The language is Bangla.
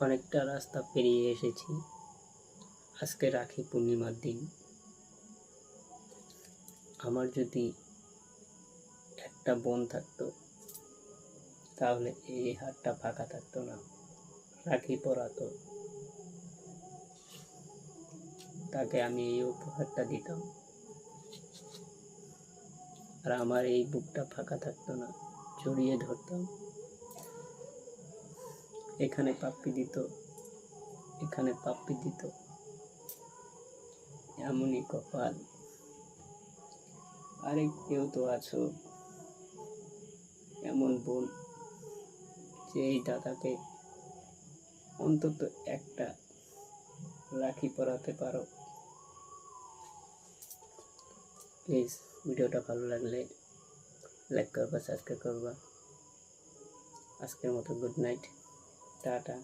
অনেকটা রাস্তা পেরিয়ে এসেছি। আজকে রাখি পূর্ণিমার দিন। আমার যদি একটা বোন থাকতো তাহলে এই হাতটা ফাঁকা থাকতো না, রাখি পরাতো। তাকে আমি এই উপহারটা দিতাম, আর আমার এই বুকটা ফাঁকা থাকতো না, জড়িয়ে ধরতাম। এখানে পাপ্পি দিত, এখানে পাপ্পি দিত। এমনই কপাল। আরে কেউ তো আছো, এমন বোন যে এই দাদাকে অন্তত একটা রাখি পরাতে পারো। প্লিজ ভিডিওটা ভালো লাগলে লাইক করবা, সাবস্ক্রাইব করবা। আজকের মতো গুড নাইট, টাটা।